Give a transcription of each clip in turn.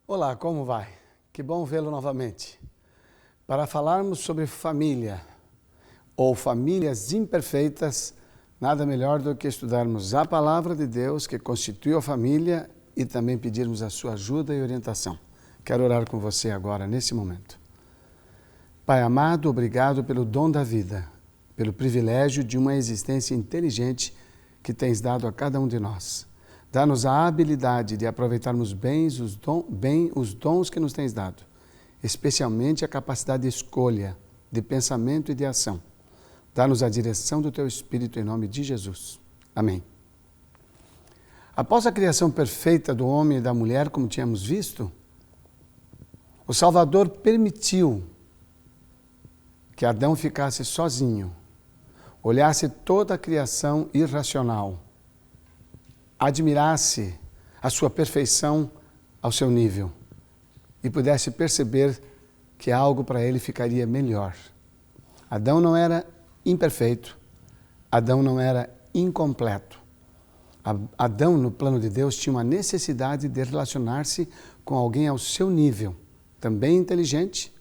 Olá, como vai? Que bom vê-lo novamente. Para falarmos sobre família ou famílias imperfeitas, nada melhor do que estudarmos a palavra de Deus que constitui a família e também pedirmos a sua ajuda e orientação. Quero orar com você agora, nesse momento. Pai amado, obrigado pelo dom da vida, pelo privilégio de uma existência inteligente que tens dado a cada um de nós. Dá-nos a habilidade de aproveitarmos bem os dons que nos tens dado, especialmente a capacidade de escolha, de pensamento e de ação. Dá-nos a direção do Teu Espírito em nome de Jesus. Amém. Após a criação perfeita do homem e da mulher, como tínhamos visto, o Salvador permitiu que Adão ficasse sozinho, olhasse toda a criação irracional, admirasse a sua perfeição ao seu nível e pudesse perceber que algo para ele ficaria melhor. Adão não era imperfeito, Adão não era incompleto. Adão, no plano de Deus, tinha uma necessidade de relacionar-se com alguém ao seu nível, também inteligente,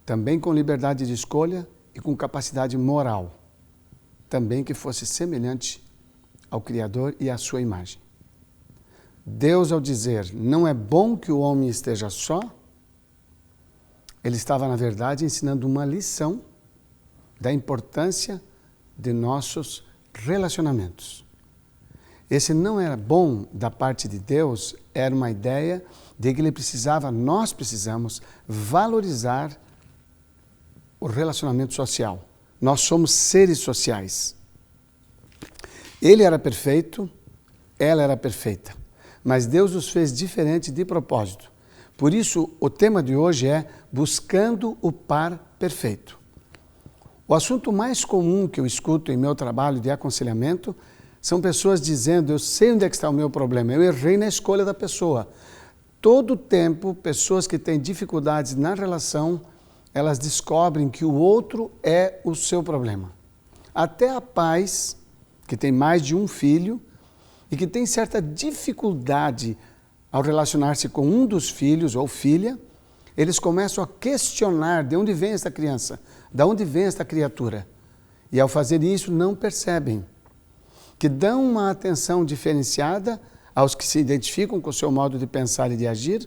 também com liberdade de escolha e com capacidade moral, também que fosse semelhante ao Criador e à sua imagem. Deus, ao dizer, não é bom que o homem esteja só, ele estava, na verdade, ensinando uma lição da importância de nossos relacionamentos. Esse não era bom da parte de Deus, era uma ideia de que nós precisamos valorizar o relacionamento social. Nós somos seres sociais. Ele era perfeito, ela era perfeita, mas Deus os fez diferente de propósito. Por isso, o tema de hoje é buscando o par perfeito. O assunto mais comum que eu escuto em meu trabalho de aconselhamento são pessoas dizendo, eu sei onde é que está o meu problema, eu errei na escolha da pessoa. Todo tempo, pessoas que têm dificuldades na relação, elas descobrem que o outro é o seu problema. Até a pais que tem mais de um filho e que tem certa dificuldade ao relacionar-se com um dos filhos ou filha, eles começam a questionar de onde vem esta criança, de onde vem esta criatura. E ao fazer isso não percebem que dão uma atenção diferenciada aos que se identificam com o seu modo de pensar e de agir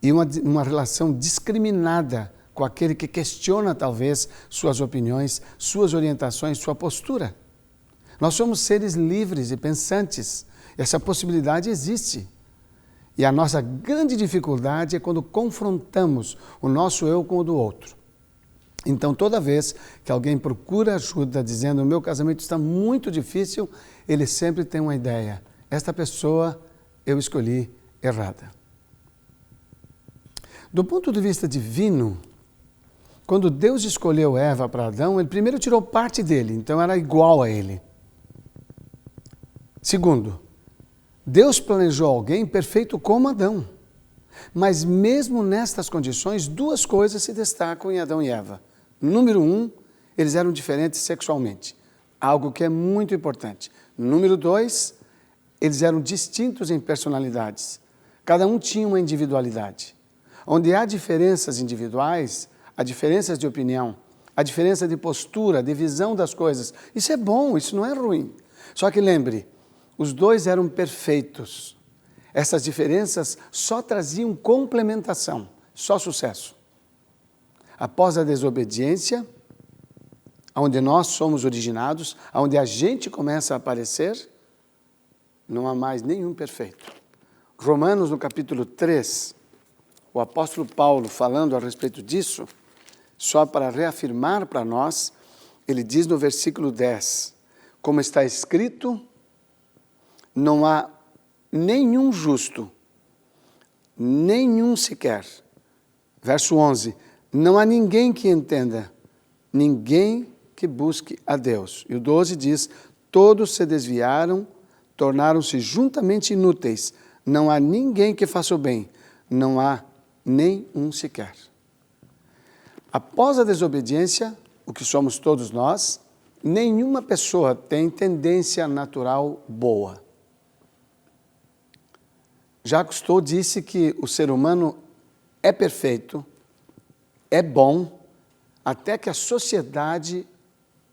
e uma relação discriminada com aquele que questiona talvez suas opiniões, suas orientações, sua postura. Nós somos seres livres e pensantes. Essa possibilidade existe. E a nossa grande dificuldade é quando confrontamos o nosso eu com o do outro. Então, toda vez que alguém procura ajuda dizendo o meu casamento está muito difícil, ele sempre tem uma ideia. Esta pessoa eu escolhi errada. Do ponto de vista divino, quando Deus escolheu Eva para Adão, ele primeiro tirou parte dele, então era igual a ele. Segundo, Deus planejou alguém perfeito como Adão. Mas mesmo nestas condições, duas coisas se destacam em Adão e Eva. Número 1, eles eram diferentes sexualmente, algo que é muito importante. Número 2, eles eram distintos em personalidades. Cada um tinha uma individualidade. Onde há diferenças individuais, há diferenças de opinião, há diferença de postura, de visão das coisas. Isso é bom, isso não é ruim. Só que lembre, os dois eram perfeitos. Essas diferenças só traziam complementação, só sucesso. Após a desobediência, onde nós somos originados, onde a gente começa a aparecer, não há mais nenhum perfeito. Romanos, no capítulo 3, o apóstolo Paulo, falando a respeito disso, só para reafirmar para nós, ele diz no versículo 10, como está escrito, não há nenhum justo, nenhum sequer. Verso 11, não há ninguém que entenda, ninguém que busque a Deus. E o 12 diz, todos se desviaram, tornaram-se juntamente inúteis, não há ninguém que faça o bem, não há nem um sequer. Após a desobediência, o que somos todos nós, nenhuma pessoa tem tendência natural boa. Jacques Cousteau disse que o ser humano é perfeito, é bom, até que a sociedade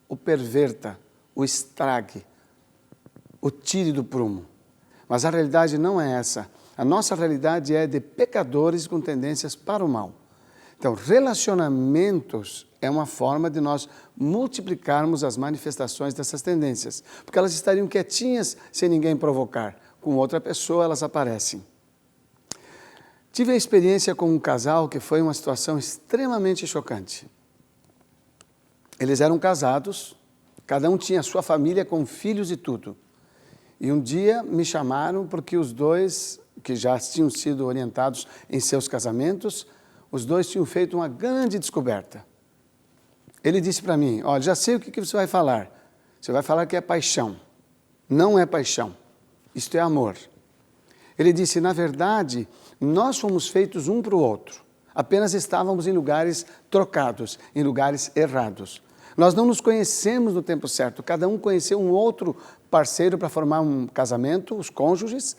o perverta, o estrague, o tire do prumo. Mas a realidade não é essa. A nossa realidade é de pecadores com tendências para o mal. Então, relacionamentos é uma forma de nós multiplicarmos as manifestações dessas tendências, porque elas estariam quietinhas sem ninguém provocar. Com outra pessoa, elas aparecem. Tive a experiência com um casal que foi uma situação extremamente chocante. Eles eram casados, cada um tinha sua família com filhos e tudo. E um dia me chamaram porque os dois, que já tinham sido orientados em seus casamentos, os dois tinham feito uma grande descoberta. Ele disse para mim, olha, já sei o que você vai falar. Você vai falar que é paixão. Não é paixão. Isto é amor. Ele disse, na verdade, nós fomos feitos um para o outro. Apenas estávamos em lugares trocados, em lugares errados. Nós não nos conhecemos no tempo certo. Cada um conheceu um outro parceiro para formar um casamento, os cônjuges,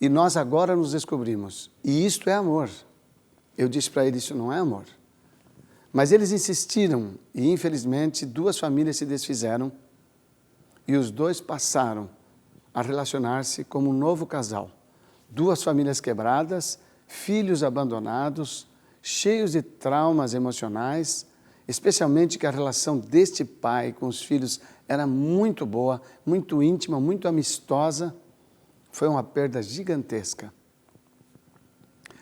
e nós agora nos descobrimos. E isto é amor. Eu disse para ele, isso não é amor. Mas eles insistiram e, infelizmente, duas famílias se desfizeram e os dois passaram a relacionar-se como um novo casal. Duas famílias quebradas, filhos abandonados, cheios de traumas emocionais, especialmente que a relação deste pai com os filhos era muito boa, muito íntima, muito amistosa. Foi uma perda gigantesca.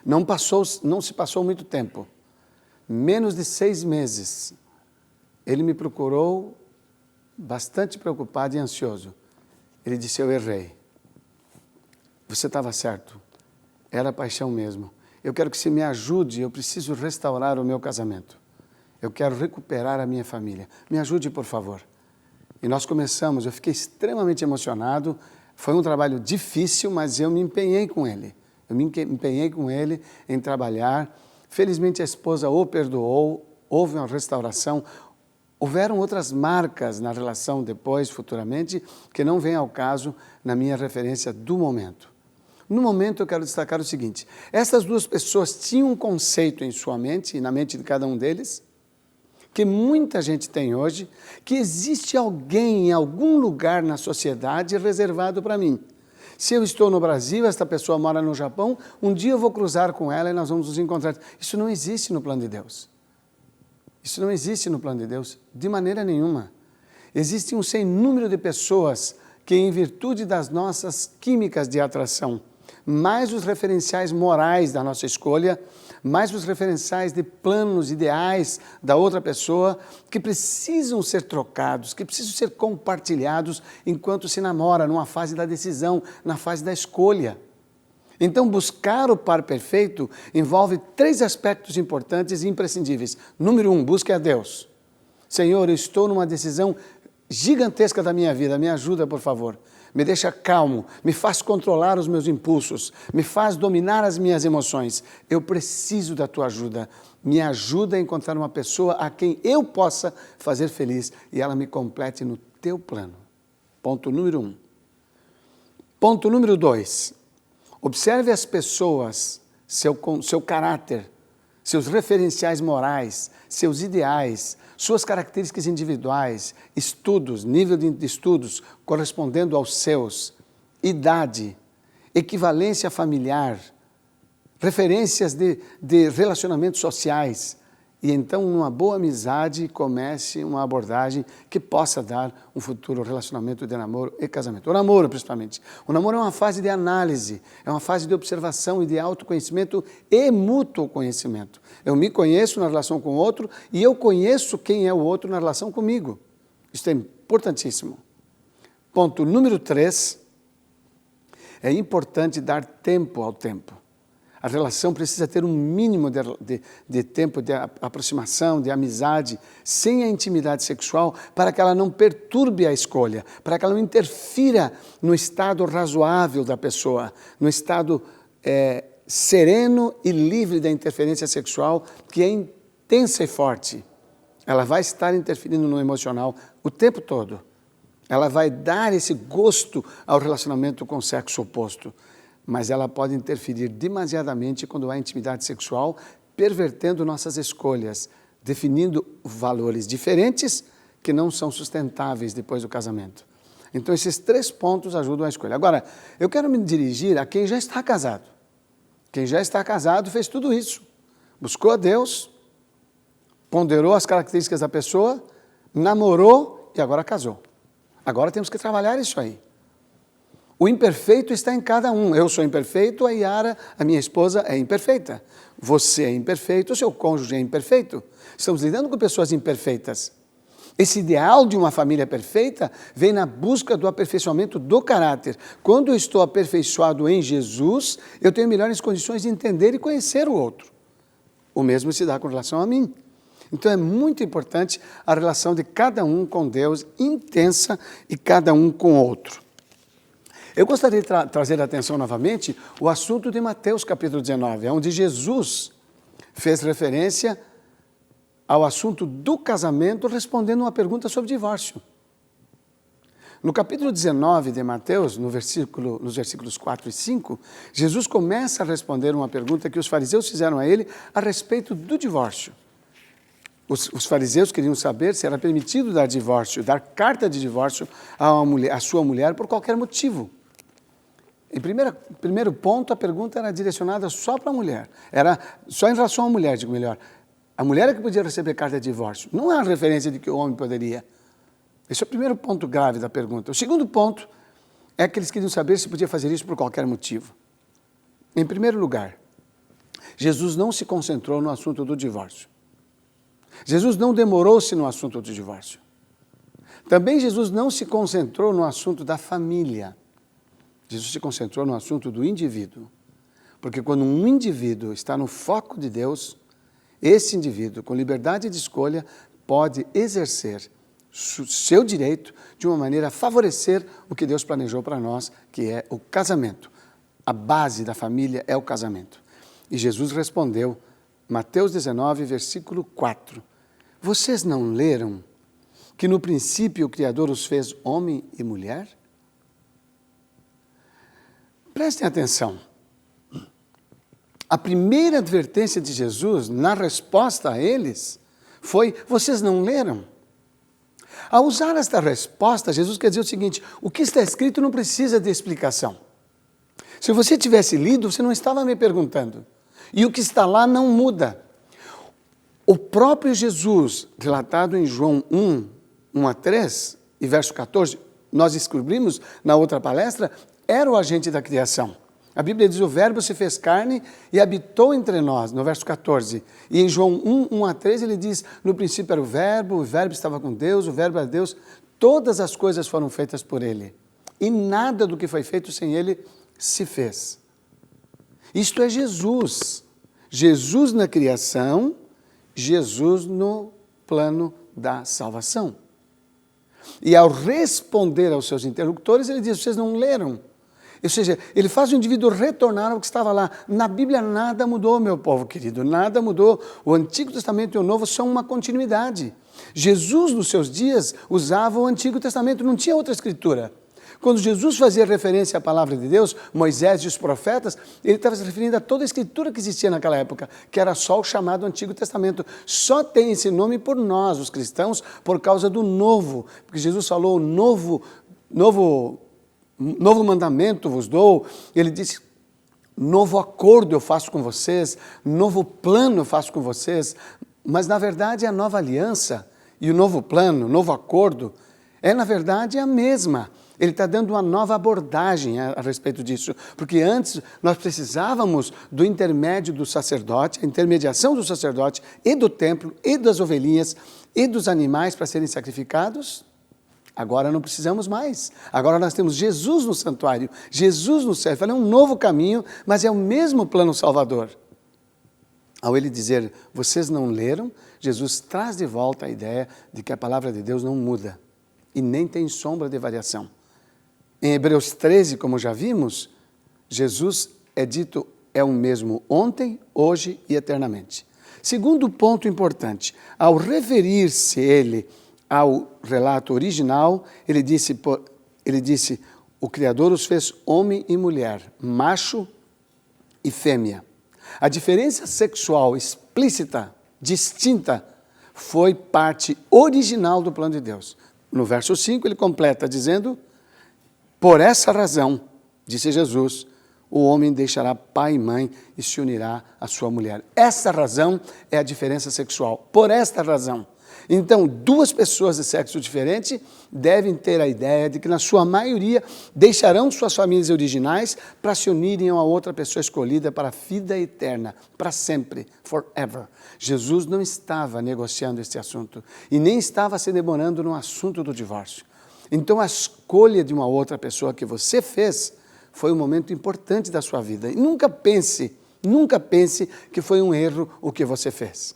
Não se passou muito tempo. Menos de 6 meses, ele me procurou bastante preocupado e ansioso. Ele disse, eu errei. Você estava certo. Era paixão mesmo. Eu quero que você me ajude, eu preciso restaurar o meu casamento. Eu quero recuperar a minha família. Me ajude, por favor. E nós começamos, eu fiquei extremamente emocionado. Foi um trabalho difícil, mas eu me empenhei com ele. Eu me empenhei com ele em trabalhar. Felizmente a esposa o perdoou, houve uma restauração. Houveram outras marcas na relação depois, futuramente, que não vem ao caso na minha referência do momento. No momento eu quero destacar o seguinte, essas duas pessoas tinham um conceito em sua mente e na mente de cada um deles, que muita gente tem hoje, que existe alguém em algum lugar na sociedade reservado para mim. Se eu estou no Brasil, esta pessoa mora no Japão, um dia eu vou cruzar com ela e nós vamos nos encontrar. Isso não existe no plano de Deus. Isso não existe no plano de Deus, de maneira nenhuma. Existe um sem número de pessoas que, em virtude das nossas químicas de atração, mais os referenciais morais da nossa escolha, mais os referenciais de planos ideais da outra pessoa, que precisam ser trocados, que precisam ser compartilhados enquanto se namora, numa fase da decisão, na fase da escolha. Então, buscar o par perfeito envolve 3 aspectos importantes e imprescindíveis. Número 1, busque a Deus. Senhor, eu estou numa decisão gigantesca da minha vida, me ajuda, por favor. Me deixa calmo, me faz controlar os meus impulsos, me faz dominar as minhas emoções. Eu preciso da tua ajuda. Me ajuda a encontrar uma pessoa a quem eu possa fazer feliz e ela me complete no teu plano. Ponto número 1. Ponto número 2. Observe as pessoas, seu caráter, seus referenciais morais, seus ideais, suas características individuais, estudos, nível de estudos correspondendo aos seus, idade, equivalência familiar, referências de relacionamentos sociais. E então, numa boa amizade, comece uma abordagem que possa dar um futuro relacionamento de namoro e casamento. O namoro, principalmente. O namoro é uma fase de análise, é uma fase de observação e de autoconhecimento e mútuo conhecimento. Eu me conheço na relação com o outro e eu conheço quem é o outro na relação comigo. Isso é importantíssimo. Ponto número 3. É importante dar tempo ao tempo. A relação precisa ter um mínimo de tempo de aproximação, de amizade, sem a intimidade sexual, para que ela não perturbe a escolha, para que ela não interfira no estado razoável da pessoa, no estado sereno e livre da interferência sexual, que é intensa e forte. Ela vai estar interferindo no emocional o tempo todo. Ela vai dar esse gosto ao relacionamento com o sexo oposto. mas ela pode interferir demasiadamente quando há intimidade sexual, pervertendo nossas escolhas, definindo valores diferentes que não são sustentáveis depois do casamento. Então, esses 3 pontos ajudam a escolha. Agora, eu quero me dirigir a quem já está casado. Quem já está casado fez tudo isso. Buscou a Deus, ponderou as características da pessoa, namorou e agora casou. Agora temos que trabalhar isso aí. O imperfeito está em cada um. Eu sou imperfeito, a Yara, a minha esposa, é imperfeita. Você é imperfeito, o seu cônjuge é imperfeito. Estamos lidando com pessoas imperfeitas. Esse ideal de uma família perfeita vem na busca do aperfeiçoamento do caráter. Quando eu estou aperfeiçoado em Jesus, eu tenho melhores condições de entender e conhecer o outro. O mesmo se dá com relação a mim. Então é muito importante a relação de cada um com Deus, intensa, e cada um com o outro. Eu gostaria de trazer a atenção novamente o assunto de Mateus capítulo 19, onde Jesus fez referência ao assunto do casamento, respondendo uma pergunta sobre divórcio. No capítulo 19 de Mateus, nos versículos 4 e 5, Jesus começa a responder uma pergunta que os fariseus fizeram a ele a respeito do divórcio. Os fariseus queriam saber se era permitido dar divórcio, dar carta de divórcio à sua mulher por qualquer motivo. Em primeiro ponto, a pergunta era direcionada só para a mulher. Era só em relação à mulher, digo melhor. A mulher é que podia receber carta de divórcio. Não há referência de que o homem poderia. Esse é o primeiro ponto grave da pergunta. O segundo ponto é que eles queriam saber se podia fazer isso por qualquer motivo. Em primeiro lugar, Jesus não se concentrou no assunto do divórcio. Jesus não demorou-se no assunto do divórcio. Também Jesus não se concentrou no assunto da família. Jesus se concentrou no assunto do indivíduo. Porque quando um indivíduo está no foco de Deus, esse indivíduo, com liberdade de escolha, pode exercer seu direito de uma maneira a favorecer o que Deus planejou para nós, que é o casamento. A base da família é o casamento. E Jesus respondeu, Mateus 19, versículo 4. Vocês não leram que no princípio o Criador os fez homem e mulher? Prestem atenção. A primeira advertência de Jesus, na resposta a eles, foi, vocês não leram? Ao usar esta resposta, Jesus quer dizer o seguinte, o que está escrito não precisa de explicação. Se você tivesse lido, você não estava me perguntando. E o que está lá não muda. O próprio Jesus, relatado em João 1 a 3, e verso 14, nós descobrimos na outra palestra, era o agente da criação. A Bíblia diz, o verbo se fez carne e habitou entre nós, no verso 14. E em João 1 a 3, ele diz, no princípio era o verbo estava com Deus, o verbo era Deus, todas as coisas foram feitas por ele. E nada do que foi feito sem ele se fez. Isto é Jesus. Jesus na criação, Jesus no plano da salvação. E ao responder aos seus interlocutores, ele diz, vocês não leram? Ou seja, ele faz o indivíduo retornar ao que estava lá. Na Bíblia nada mudou, meu povo querido, nada mudou. O Antigo Testamento e o Novo são uma continuidade. Jesus, nos seus dias, usava o Antigo Testamento, não tinha outra escritura. Quando Jesus fazia referência à palavra de Deus, Moisés e os profetas, ele estava se referindo a toda a escritura que existia naquela época, que era só o chamado Antigo Testamento. Só tem esse nome por nós, os cristãos, por causa do Novo. Porque Jesus falou, novo mandamento vos dou. Ele disse, novo acordo eu faço com vocês, novo plano eu faço com vocês. Mas, na verdade, a nova aliança e o novo plano, o novo acordo, é, na verdade, a mesma. Ele está dando uma nova abordagem a respeito disso, porque antes nós precisávamos do intermédio do sacerdote, a intermediação do sacerdote e do templo, e das ovelhinhas, e dos animais para serem sacrificados. Agora não precisamos mais. Agora nós temos Jesus no santuário, Jesus no céu. Ele fala, é um novo caminho, mas é o mesmo plano salvador. Ao ele dizer, vocês não leram, Jesus traz de volta a ideia de que a palavra de Deus não muda e nem tem sombra de variação. Em Hebreus 13, como já vimos, Jesus é dito, é o mesmo ontem, hoje e eternamente. Segundo ponto importante, ao referir-se ele ao relato original, ele disse, o Criador os fez homem e mulher, macho e fêmea. A diferença sexual explícita, distinta, foi parte original do plano de Deus. No verso 5 ele completa dizendo: por essa razão, disse Jesus, o homem deixará pai e mãe e se unirá à sua mulher. Essa razão é a diferença sexual. Por esta razão. Então, duas pessoas de sexo diferente devem ter a ideia de que, na sua maioria, deixarão suas famílias originais para se unirem a outra pessoa escolhida para a vida eterna, para sempre, forever. Jesus não estava negociando este assunto e nem estava se demorando no assunto do divórcio. Então, a escolha de uma outra pessoa que você fez foi um momento importante da sua vida. E nunca pense que foi um erro o que você fez.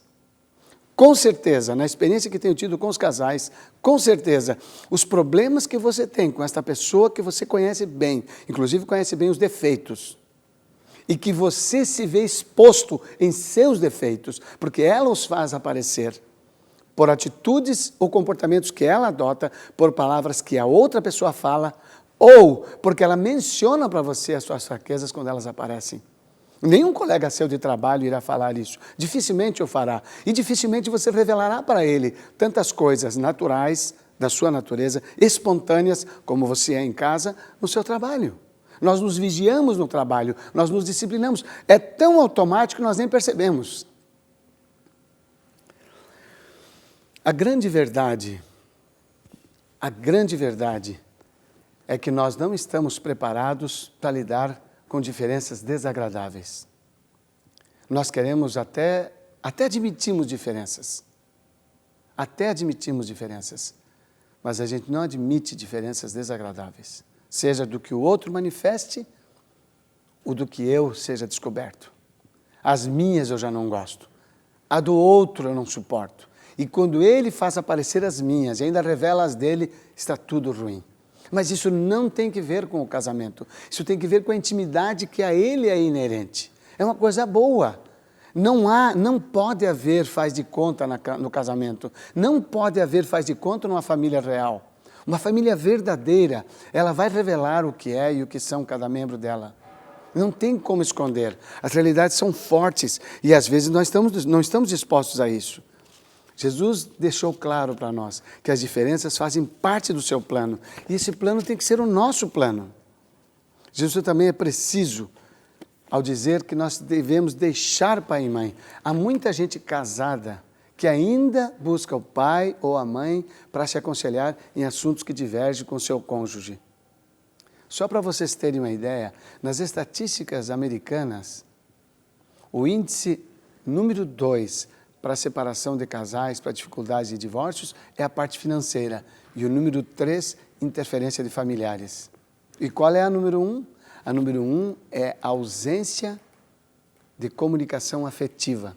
Com certeza, na experiência que tenho tido com os casais, com certeza, os problemas que você tem com esta pessoa que você conhece bem, inclusive conhece bem os defeitos, e que você se vê exposto em seus defeitos, porque ela os faz aparecer, por atitudes ou comportamentos que ela adota, por palavras que a outra pessoa fala, ou porque ela menciona para você as suas fraquezas quando elas aparecem. Nenhum colega seu de trabalho irá falar isso. Dificilmente o fará. E dificilmente você revelará para ele tantas coisas naturais, da sua natureza, espontâneas, como você é em casa, no seu trabalho. Nós nos vigiamos no trabalho, nós nos disciplinamos. É tão automático que nós nem percebemos. A grande verdade é que nós não estamos preparados para lidar com diferenças desagradáveis. Nós queremos até admitimos diferenças. Até admitimos diferenças. Mas a gente não admite diferenças desagradáveis. Seja do que o outro manifeste, ou do que eu seja descoberto. As minhas eu já não gosto. A do outro eu não suporto. E quando ele faz aparecer as minhas e ainda revela as dele, está tudo ruim. Mas isso não tem que ver com o casamento. Isso tem que ver com a intimidade que a ele é inerente. É uma coisa boa. Não pode haver faz de conta no casamento. Não pode haver faz de conta numa família real. Uma família verdadeira, ela vai revelar o que é e o que são cada membro dela. Não tem como esconder. As realidades são fortes e às vezes nós não estamos dispostos a isso. Jesus deixou claro para nós que as diferenças fazem parte do seu plano. E esse plano tem que ser o nosso plano. Jesus também é preciso ao dizer que nós devemos deixar pai e mãe. Há muita gente casada que ainda busca o pai ou a mãe para se aconselhar em assuntos que divergem com o seu cônjuge. Só para vocês terem uma ideia, nas estatísticas americanas, o índice número 2 para a separação de casais, para dificuldades e divórcios, é a parte financeira. E o número 3, interferência de familiares. E qual é a número 1? A número 1 é a ausência de comunicação afetiva.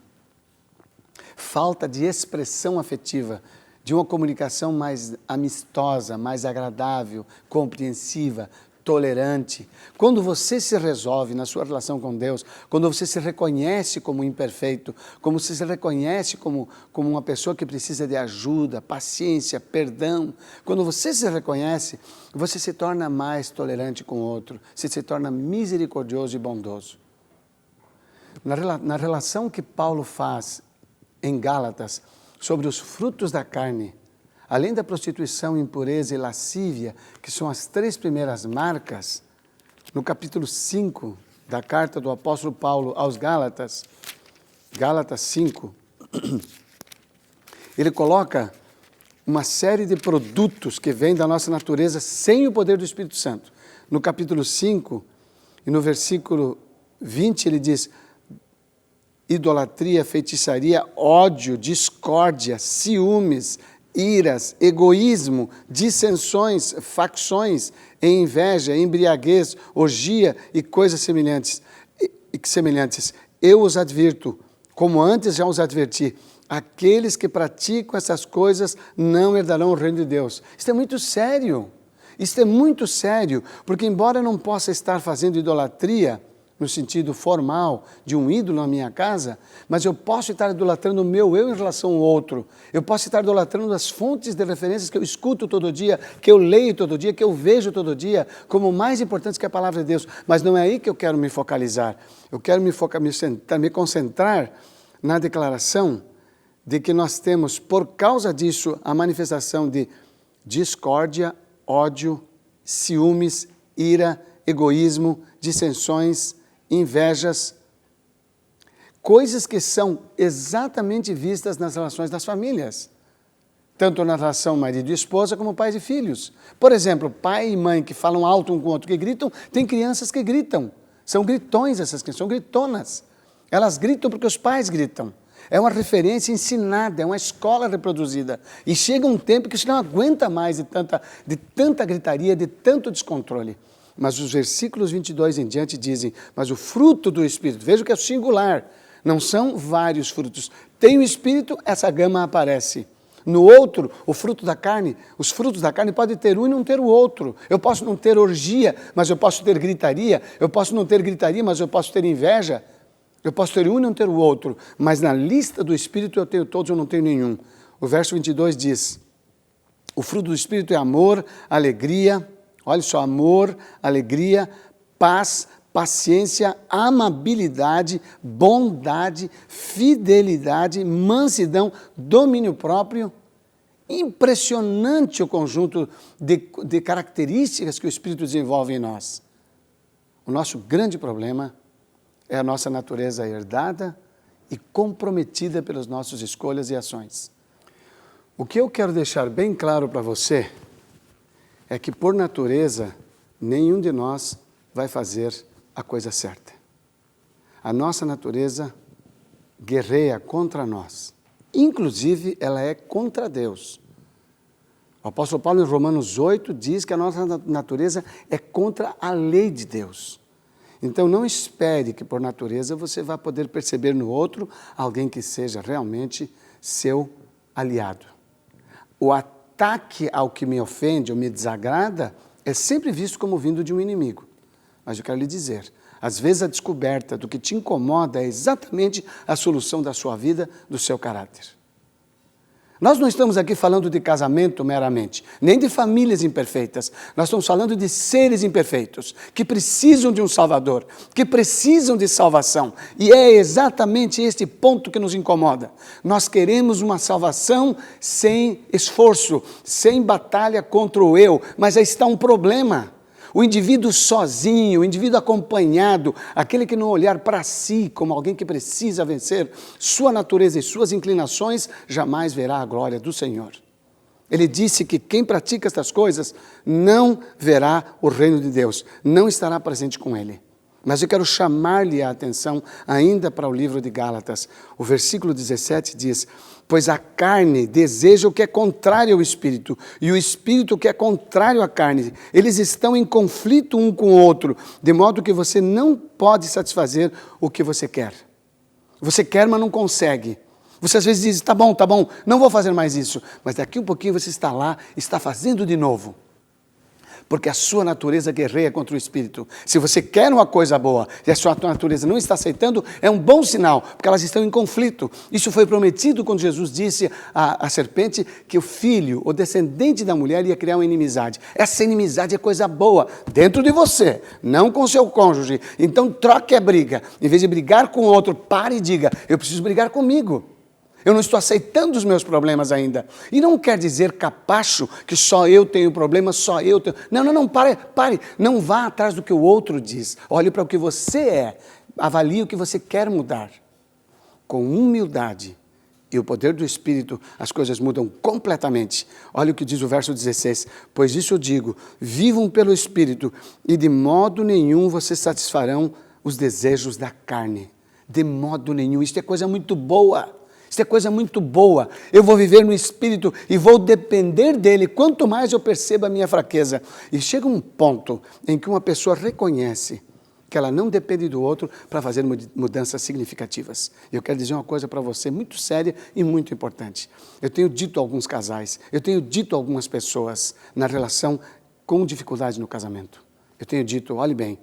Falta de expressão afetiva, de uma comunicação mais amistosa, mais agradável, compreensiva, tolerante. Quando você se resolve na sua relação com Deus, quando você se reconhece como imperfeito, como você se reconhece como uma pessoa que precisa de ajuda, paciência, perdão, quando você se reconhece, você se torna mais tolerante com o outro, você se torna misericordioso e bondoso. Na relação que Paulo faz em Gálatas sobre os frutos da carne, além da prostituição, impureza e lascívia, que são as 3 primeiras marcas, no capítulo 5 da carta do apóstolo Paulo aos Gálatas, Gálatas 5, ele coloca uma série de produtos que vêm da nossa natureza sem o poder do Espírito Santo. No capítulo 5 e no versículo 20 ele diz: idolatria, feitiçaria, ódio, discórdia, ciúmes, iras, egoísmo, dissensões, facções, inveja, embriaguez, orgia e coisas semelhantes. Eu os advirto, como antes já os adverti, aqueles que praticam essas coisas não herdarão o reino de Deus. Isso é muito sério. Isso é muito sério, porque embora não possa estar fazendo idolatria, no sentido formal de um ídolo na minha casa, mas eu posso estar idolatrando o meu eu em relação ao outro. Eu posso estar idolatrando as fontes de referências que eu escuto todo dia, que eu leio todo dia, que eu vejo todo dia, como mais importantes que a palavra de Deus. Mas não é aí que eu quero me focalizar. Eu quero me concentrar na declaração de que nós temos, por causa disso, a manifestação de discórdia, ódio, ciúmes, ira, egoísmo, dissensões, invejas, coisas que são exatamente vistas nas relações das famílias, tanto na relação marido e esposa como pais e filhos. Por exemplo, pai e mãe que falam alto um com o outro, que gritam, tem crianças que gritam, são gritões essas crianças, são gritonas, elas gritam porque os pais gritam. É uma referência ensinada, é uma escola reproduzida. E chega um tempo que você não aguenta mais de tanta gritaria, de tanto descontrole. Mas os versículos 22 em diante dizem, mas o fruto do Espírito, veja que é singular, não são vários frutos. Tem o Espírito, essa gama aparece. No outro, o fruto da carne, os frutos da carne podem ter um e não ter o outro. Eu posso não ter orgia, mas eu posso ter gritaria. Eu posso não ter gritaria, mas eu posso ter inveja. Eu posso ter um e não ter o outro, mas na lista do Espírito eu tenho todos, eu não tenho nenhum. O verso 22 diz, o fruto do Espírito é amor, alegria, olha só, amor, alegria, paz, paciência, amabilidade, bondade, fidelidade, mansidão, domínio próprio. Impressionante o conjunto de características que o Espírito desenvolve em nós. O nosso grande problema é a nossa natureza herdada e comprometida pelas nossas escolhas e ações. O que eu quero deixar bem claro para você é que, por natureza, nenhum de nós vai fazer a coisa certa. A nossa natureza guerreia contra nós. Inclusive, ela é contra Deus. O apóstolo Paulo, em Romanos 8, diz que a nossa natureza é contra a lei de Deus. Então, não espere que, por natureza, você vá poder perceber no outro alguém que seja realmente seu aliado. O ataque ao que me ofende ou me desagrada é sempre visto como vindo de um inimigo. Mas eu quero lhe dizer, às vezes a descoberta do que te incomoda é exatamente a solução da sua vida, do seu caráter. Nós não estamos aqui falando de casamento meramente, nem de famílias imperfeitas. Nós estamos falando de seres imperfeitos, que precisam de um Salvador, que precisam de salvação. E é exatamente este ponto que nos incomoda. Nós queremos uma salvação sem esforço, sem batalha contra o eu, mas aí está um problema. O indivíduo sozinho, o indivíduo acompanhado, aquele que não olhar para si como alguém que precisa vencer sua natureza e suas inclinações, jamais verá a glória do Senhor. Ele disse que quem pratica estas coisas não verá o reino de Deus, não estará presente com Ele. Mas eu quero chamar-lhe a atenção ainda para o livro de Gálatas. O versículo 17 diz, pois a carne deseja o que é contrário ao Espírito, e o Espírito o que é contrário à carne. Eles estão em conflito um com o outro, de modo que você não pode satisfazer o que você quer. Você quer, mas não consegue. Você às vezes diz, tá bom, não vou fazer mais isso. Mas daqui um pouquinho você está lá, está fazendo de novo. Porque a sua natureza guerreia contra o Espírito. Se você quer uma coisa boa e a sua natureza não está aceitando, é um bom sinal, porque elas estão em conflito. Isso foi prometido quando Jesus disse à serpente que o filho, o descendente da mulher, ia criar uma inimizade. Essa inimizade é coisa boa, dentro de você, não com o seu cônjuge. Então troque a briga. Em vez de brigar com o outro, pare e diga, eu preciso brigar comigo. Eu não estou aceitando os meus problemas ainda. E não quer dizer, capacho, que só eu tenho problema, só eu tenho... Não, pare. Não vá atrás do que o outro diz. Olhe para o que você é. Avalie o que você quer mudar. Com humildade e o poder do Espírito, as coisas mudam completamente. Olha o que diz o verso 16. Pois isso eu digo, vivam pelo Espírito, e de modo nenhum vocês satisfarão os desejos da carne. De modo nenhum. Isso é coisa muito boa. Isso é coisa muito boa. Eu vou viver no Espírito e vou depender dele, quanto mais eu percebo a minha fraqueza. E chega um ponto em que uma pessoa reconhece que ela não depende do outro para fazer mudanças significativas. Eu quero dizer uma coisa para você muito séria e muito importante. Eu tenho dito a alguns casais, eu tenho dito a algumas pessoas na relação com dificuldade no casamento. Eu tenho dito, olhe bem,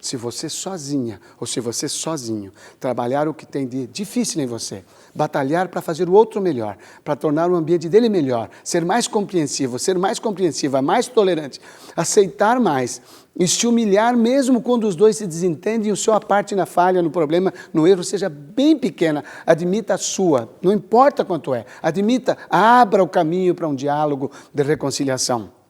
Se você sozinha ou se você sozinho trabalhar o que tem de difícil em você, batalhar para fazer o outro melhor, para tornar o ambiente dele melhor, ser mais compreensiva, mais tolerante, aceitar mais e se humilhar mesmo quando os dois se desentendem e a sua parte na falha, no problema, no erro seja bem pequena, admita a sua, não importa quanto é, admita, abra o caminho para um diálogo de reconciliação.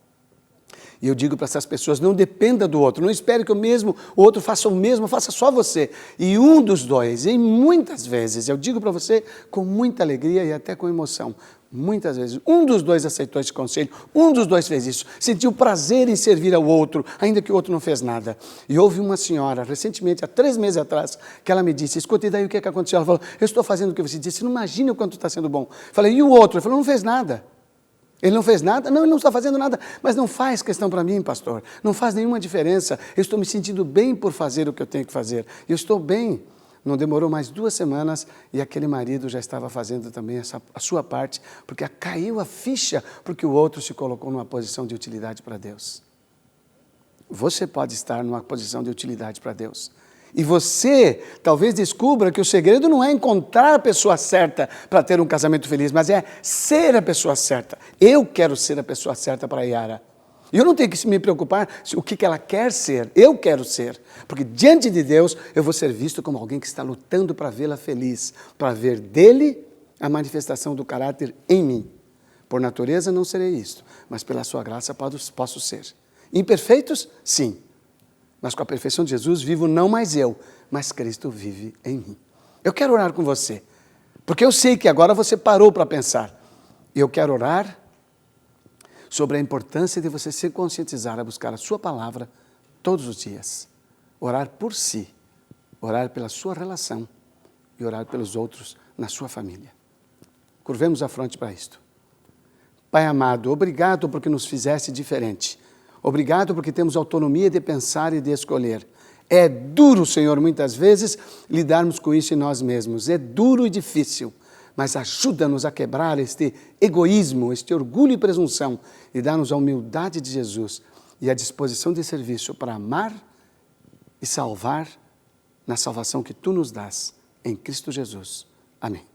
E eu digo para essas pessoas, não dependa do outro, não espere que o outro faça o mesmo, faça só você. E um dos dois, e muitas vezes, eu digo para você com muita alegria e até com emoção, muitas vezes, um dos dois aceitou esse conselho, um dos dois fez isso, sentiu prazer em servir ao outro, ainda que o outro não fez nada. E houve uma senhora, recentemente, há 3 meses atrás, que ela me disse, escuta, e daí o que aconteceu? Ela falou, eu estou fazendo o que você disse, não imagina o quanto está sendo bom. Falei, e o outro? Ele falou, não fez nada. Ele não fez nada? Não, ele não está fazendo nada. Mas não faz questão para mim, pastor. Não faz nenhuma diferença. Eu estou me sentindo bem por fazer o que eu tenho que fazer. Eu estou bem. Não demorou mais 2 semanas e aquele marido já estava fazendo também a sua parte, porque caiu a ficha, porque o outro se colocou numa posição de utilidade para Deus. Você pode estar numa posição de utilidade para Deus. E você talvez descubra que o segredo não é encontrar a pessoa certa para ter um casamento feliz, mas é ser a pessoa certa. Eu quero ser a pessoa certa para a Yara. E eu não tenho que me preocupar o que ela quer ser, eu quero ser. Porque diante de Deus eu vou ser visto como alguém que está lutando para vê-la feliz, para ver dele a manifestação do caráter em mim. Por natureza não serei isto, mas pela sua graça posso ser. Imperfeitos? Sim. Mas com a perfeição de Jesus vivo não mais eu, mas Cristo vive em mim. Eu quero orar com você, porque eu sei que agora você parou para pensar. E eu quero orar sobre a importância de você se conscientizar a buscar a sua palavra todos os dias. Orar por si, orar pela sua relação e orar pelos outros na sua família. Curvemos a fronte para isto. Pai amado, obrigado porque nos fizeste diferente. Obrigado porque temos autonomia de pensar e de escolher. É duro, Senhor, muitas vezes, lidarmos com isso em nós mesmos. É duro e difícil, mas ajuda-nos a quebrar este egoísmo, este orgulho e presunção e dá-nos a humildade de Jesus e a disposição de serviço para amar e salvar na salvação que Tu nos dás em Cristo Jesus. Amém.